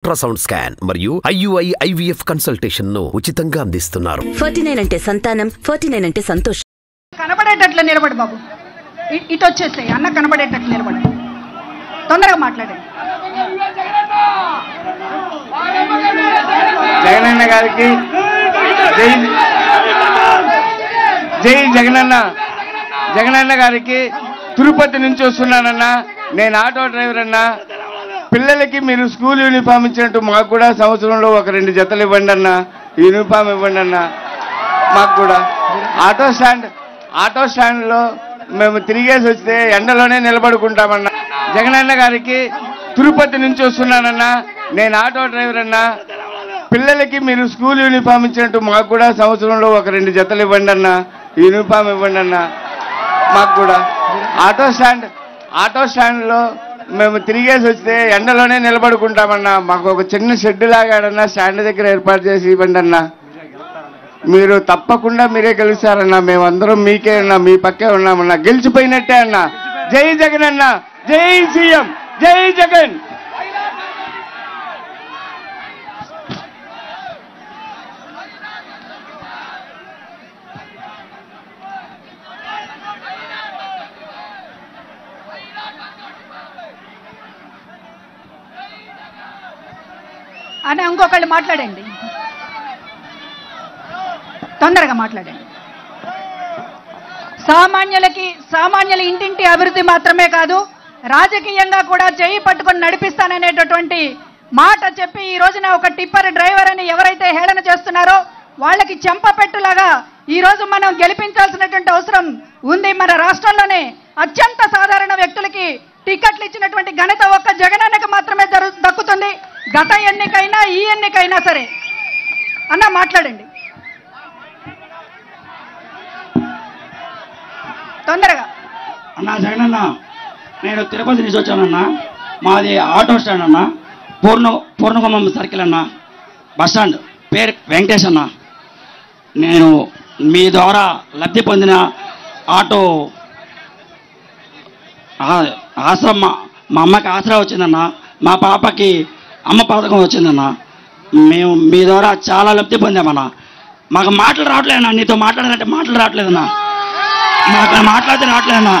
Ultrasound scan మరియు IUI IVF consultation ను ఉచితంగా అందిస్తున్నారు. 49 అంటే సంతానం, 49 అంటే సంతోషం. కనబడేటట్లు నిలబడు బాబు, ఇటు వచ్చేసి అన్న కనబడేటట్లు నిలబడు, తొందరగా మాట్లాడండి. జగనన్న గారికి జై జై జగనన్న. జగనన్న గారికి తిరుపతి నుంచి వస్తున్నానన్నా. నేను ఆటో డ్రైవర్ అన్నా. పిల్లలకి మీరు స్కూల్ యూనిఫామ్ ఇచ్చినట్టు మాకు కూడా సంవత్సరంలో ఒక 2 జతలు ఇవ్వండి అన్న. యూనిఫామ్ ఇవ్వండి అన్న. మాకు కూడా ఆటో స్టాండ్లో మేము తిరిగేసి వస్తే ఎండలోనే నిలబడుకుంటామన్నా. జగనన్న గారికి తిరుపతి నుంచి వస్తున్నానన్నా. నేను ఆటో డ్రైవర్ అన్నా. పిల్లలకి మీరు స్కూల్ యూనిఫామ్ ఇచ్చినట్టు మాకు కూడా సంవత్సరంలో ఒక 2 జతలు ఇవ్వండి అన్న. యూనిఫామ్ ఇవ్వండి అన్న. మాకు కూడా ఆటో స్టాండ్లో మేము తిరిగేసి వస్తే ఎండలోనే నిలబడుకుంటామన్నా. మాకు ఒక చిన్న షెడ్ లాగాడన్నా స్టాండ్ దగ్గర ఏర్పాటు చేసి ఇవ్వండి అన్నా. మీరు తప్పకుండా మీరే గెలుస్తారన్నా. మేమందరం మీకే అన్నా, మీ పక్కే ఉన్నామన్నా. గెలిచిపోయినట్టే అన్నా. జై జగన్ అన్న, జై సీఎం, జై జగన్. అని ఇంకొకళ్ళు మాట్లాడండి, తొందరగా మాట్లాడండి. సామాన్యుల ఇంటింటి అభివృద్ధి మాత్రమే కాదు, రాజకీయంగా కూడా చేయి పట్టుకొని నడిపిస్తాననేటటువంటి మాట చెప్పి ఈ రోజున ఒక టిప్పర్ డ్రైవర్ అని ఎవరైతే హేళన చేస్తున్నారో వాళ్ళకి చెంపపెట్టులాగా ఈ రోజు మనం గెలిపించాల్సినటువంటి అవసరం ఉంది. మన రాష్ట్రంలోనే అత్యంత సాధారణ వ్యక్తులకి టికెట్లు ఇచ్చినటువంటి ఘనత ఒక్క జగనన్నకి మాత్రమే దక్కుతుంది. గత ఎన్నికైనా ఈ ఎన్నికైనా సరే. అన్న మాట్లాడండి తొందరగా. అన్నా జగనన్న, నేను తిరుపతి నుంచి వచ్చానన్నా. మాది ఆటో స్టాండ్ అన్న, పూర్ణకుమం సర్కిల్ అన్న, బస్ స్టాండ్. పేరు వెంకటేష్ అన్న. నేను మీ ద్వారా లబ్ధి పొందిన ఆటో ఆశ్రమ, మా అమ్మకి ఆసరా వచ్చిందన్న. మా పాపకి అమ్మ పథకం వచ్చిందన్న. మేము మీ ద్వారా చాలా లబ్ధి పొందామన్నా. మాకు మాటలు రావట్లేదన్నా. నీతో మాట్లాడాలంటే మాటలు రావట్లేదన్నా. మాకు మాట్లాడితే రావట్లేదన్నా.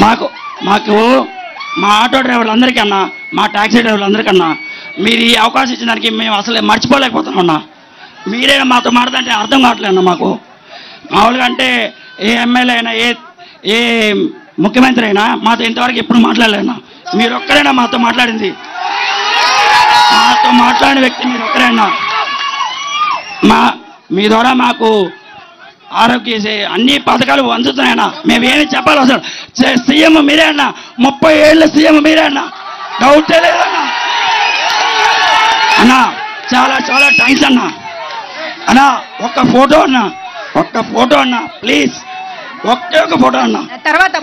మాకు మా ఆటో డ్రైవర్లందరికీ అన్నా, మా ట్యాక్సీ డ్రైవర్లందరికన్నా మీరు ఈ అవకాశం ఇచ్చిన దానికి మేము అసలు మర్చిపోలేకపోతున్నాం అన్నా. మీరే మాతో మాట్లాడంటే అర్థం కావట్లేదన్నా. మాకు మామూలుగా అంటే ఏ ఎమ్మెల్యే అయినా ఏ ముఖ్యమంత్రి అయినా మాతో ఇంతవరకు ఎప్పుడు మాట్లాడలేదన్నా. మీరు ఒక్కరైనా మాతో మాట్లాడింది, మాతో మాట్లాడిన వ్యక్తి మీరు ఒక్కరైనా. మీ ద్వారా మాకు ఆరోగ్య అన్ని పథకాలు అందుతున్నాయన్నా. మేము ఏమి చెప్పాలి అసలు. సీఎం మీరే అన్నా. 30 ఏళ్ళ సీఎం మీరే అన్నా. డౌటే లేదన్నా. అన్నా చాలా చాలా థ్యాంక్స్ అన్నా. అన్నా ఒక్క ఫోటో అన్నా ప్లీజ్. ఒక్క ఫోటో అన్నా. తర్వాత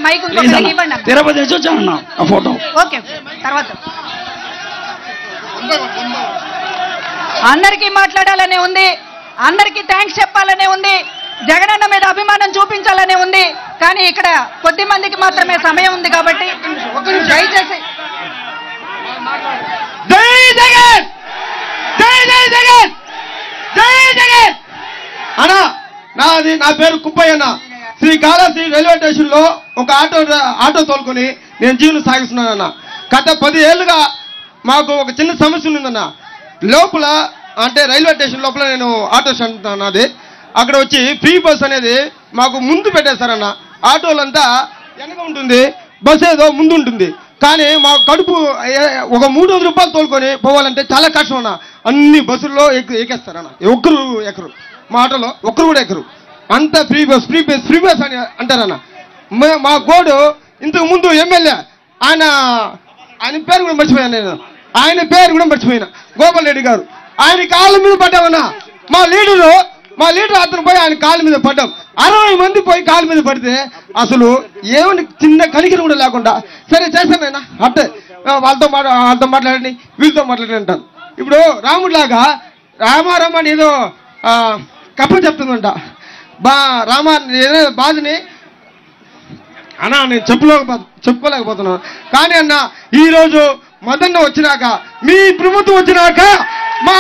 తిరుపతి నుంచి వచ్చానన్నా ఆ ఫోటో. ఓకే, తర్వాత అందరికీ మాట్లాడాలనే ఉంది, అందరికీ థ్యాంక్స్ చెప్పాలనే ఉంది, జగనన్న మీద అభిమానం చూపించాలనే ఉంది. కానీ ఇక్కడ కొద్ది మందికి మాత్రమే సమయం ఉంది కాబట్టి దయచేసి జై జగన్, జై జై జగన్, జై జగన్ అన్నా. నా పేరు కుప్పయ్య అన్న. శ్రీకాళహస్తి రైల్వే స్టేషన్ లో ఒక ఆటో తోలుకొని నేను జీవనం సాగిస్తున్నానన్న. గత 10 ఏళ్ళుగా మాకు ఒక చిన్న సమస్య ఉందన్న. లోపల అంటే రైల్వే స్టేషన్ లోపల నేను ఆటో స్టాండ్ అన్నది. అక్కడ వచ్చి ఫ్రీ బస్ అనేది మాకు ముందు పెట్టేస్తారన్న. ఆటోలంతా వెనక ఉంటుంది, బస్ ఏదో ముందు ఉంటుంది. కానీ మా కడుపు ఒక 300 రూపాయలు తోలుకొని పోవాలంటే చాలా కష్టం అన్న. అన్ని బస్సుల్లో ఎక్కేస్తారన్న. ఒక్కరు ఎక్కరు, మా ఆటోలో ఒక్కరు కూడా ఎక్కరు. అంత ఫ్రీ బస్ అని అంటారన్న. మా గోడు ఇంతకు ముందు ఎమ్మెల్యే ఆయన పేరు కూడా మర్చిపోయాను నేను. ఆయన పేరు కూడా మర్చిపోయినా, గోపాల్ రెడ్డి గారు. ఆయన కాళ్ళ మీద పడ్డామన్నా. మా లీడర్ అతను పోయి ఆయన కాళ్ళ మీద పడ్డాం. 60 మంది పోయి కాళ్ళ మీద పడితే అసలు ఏమని చిన్న కనికరం కూడా లేకుండా సరే చేస్తానైనా అంటే వాళ్ళతో మాట్లాడండి, వీళ్ళతో మాట్లాడండి అంటాను. ఇప్పుడు రాముడిలాగా రామారామని ఏదో కప్ప చెప్తుందంట. ఏదో బాధని అన్నా నేను చెప్పుకోలేకపోతున్నాను. కానీ అన్న ఈరోజు మదన్న వచ్చినాక, మీ ప్రభుత్వం వచ్చినాక మా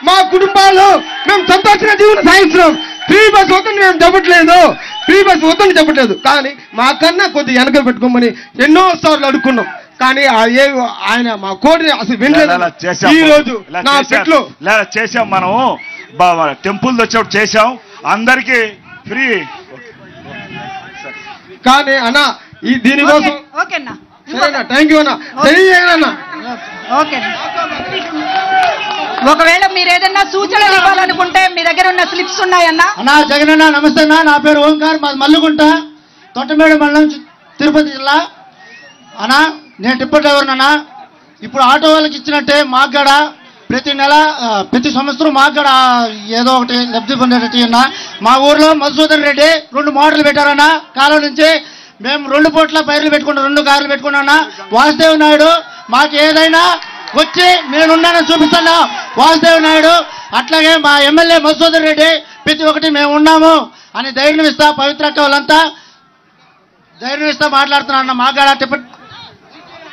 మా కుటుంబాలు మేము సంతోషంగా జీవనం సాగిస్తున్నాం. ఫ్రీ బస్ వద్దని మేము చెప్పట్లేదు, ఫ్రీ బస్ వద్దని చెప్పట్లేదు, కానీ మాకన్నా కొద్దిగా వెనక పెట్టుకోమని ఎన్నో సార్లు అడుక్కున్నాం. కానీ ఆయన మా కోడిని అసలు వినలేదు. ఈ రోజు నా పెట్లు చేసాం, మనం టెంపుల్ వచ్చేప్పుడు చేసాం, అందరికి ఫ్రీ. కానీ అన్న ఈ దీనికోసం ఓకేనా, సరేనా, థ్యాంక్ యూ అన్న, తెలియజేయనన్నా. ఓకే, ఒకవేళ మీరు ఏదన్నా సూచనలు ఇవ్వాలనుకుంటే మీ దగ్గర ఉన్న స్లిప్స్ ఉన్నాయన్నా. అన్నా జగన్ అన్న నమస్తే అన్న, నా పేరు ఓంకార్, మాది మల్లుగుంట, తొట్టమేడు మండలం, తిరుపతి జిల్లా. అన్నా నేను టిప్పర్ డ్రైవర్నన్నా. ఇప్పుడు ఆటో వాళ్ళకి ఇచ్చినట్టే మాకు కూడా ప్రతి సంవత్సరం మాకు కూడా ఏదో ఒకటి లబ్ధి పొందేటట్టు అన్న. మా ఊర్లో మధుసూదన్ రెడ్డి 2 మోటార్లు పెట్టారన్నా. కాలం నుంచి మేము 2 పూట్ల పైర్లు పెట్టుకున్నాం, 2 కార్లు పెట్టుకున్నా. వాసుదేవ్ నాయుడు మాకు ఏదైనా వచ్చి నేనున్నానని చూపిస్తాను వాసుదేవ్ నాయుడు. అట్లాగే మా ఎమ్మెల్యే మధుసూదన్ రెడ్డి ప్రతి ఒక్కటి మేము ఉన్నాము అని ధైర్యం ఇస్తా, పవిత్రక్క వాళ్ళంతా ధైర్యం ఇస్తా మాట్లాడుతున్నా. మాగాడ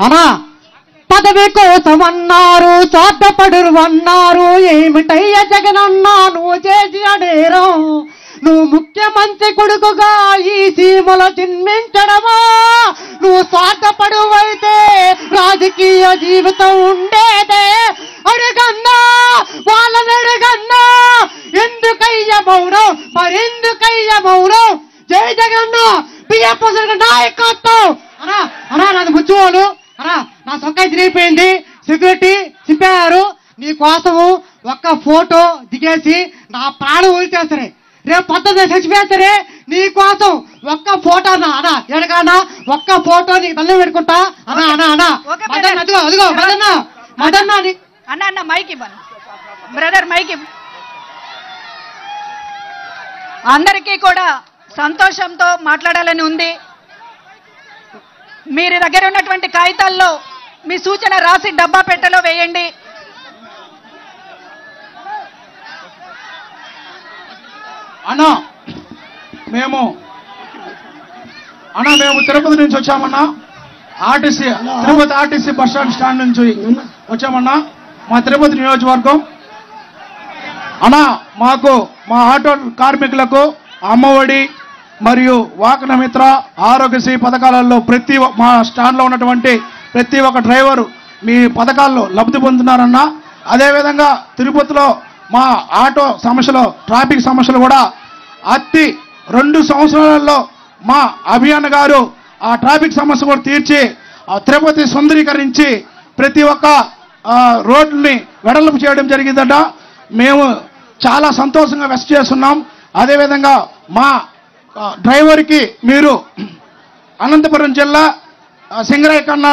అన్నా పదవి కోసం అన్నారు, స్వార్థపడురు అన్నారు, ఏమిటయ్య జగన్ అన్నా నువ్వు చేసి అడేరం. నువ్వు ముఖ్యమంత్రి కొడుకుగా ఈ సీమలో జన్మించడమా? నువ్వు స్వార్థపడు అయితే రాజకీయ జీవితం ఉండేదే. అడుగన్నా వాళ్ళని అడుగన్నా, ఎందుకయ్య మౌనం, మరెందుకయ్య మౌనం? జై జగన్న, బిఎఫ్ నాయకత్వం. అన్నా అన్నా నాది ముచ్చుకోను అన్నా, నా సొక్కాయి తిరిగిపోయింది, సెక్యూరిటీ చింపారు. నీ కోసము ఒక్క ఫోటో దిగేసి నా ప్రాణం వదిలేస్తారే, రేపు పొద్దున్న చచ్చిపోతారే. నీ కోసం ఒక్క ఫోటో అన్నా ఎడగానా, ఒక్క ఫోటో నీకు దండం పెట్టుకుంటా అన్నా. అన్నా అన్నా అదిగో అదిగో మదన్న మదన్న అన్న అన్న మైక్ ఇవ్వను బ్రదర్, మైక్ ఇవ్వ. అందరికీ కూడా సంతోషంతో మాట్లాడాలని ఉంది. మీరు దగ్గర ఉన్నటువంటి కాగితాల్లో మీ సూచన రాసి డబ్బా పెట్టెలో వేయండి. అన్నా మేము తిరుపతి నుంచి వచ్చామన్నా. తిరుపతి ఆర్టీసీ బస్ స్టాండ్ నుంచి వచ్చామన్నా. మా తిరుపతి నియోజకవర్గం అన్నా, మాకు మా ఆటో కార్మికులకు అమ్మఒడి మరియు వాహన మిత్ర, ఆరోగ్యశ్రీ పథకాలలో మా స్టాండ్లో ఉన్నటువంటి ప్రతి ఒక్క డ్రైవరు మీ పథకాల్లో లబ్ధి పొందుతున్నారన్నా. అదేవిధంగా తిరుపతిలో మా ఆటో సమస్యలు, ట్రాఫిక్ సమస్యలు కూడా 2 సంవత్సరాలలో మా అభియాన్ గారు ఆ ట్రాఫిక్ సమస్య కూడా తీర్చి తిరుపతి సుందరీకరించి ప్రతి ఒక్క రోడ్ని వెడల్పు చేయడం జరిగిందట. మేము చాలా సంతోషంగా వ్యక్తం చేస్తున్నాం. అదేవిధంగా మా డ్రైవర్కి మీరు అనంతపురం జిల్లా సింగరాయ కన్నా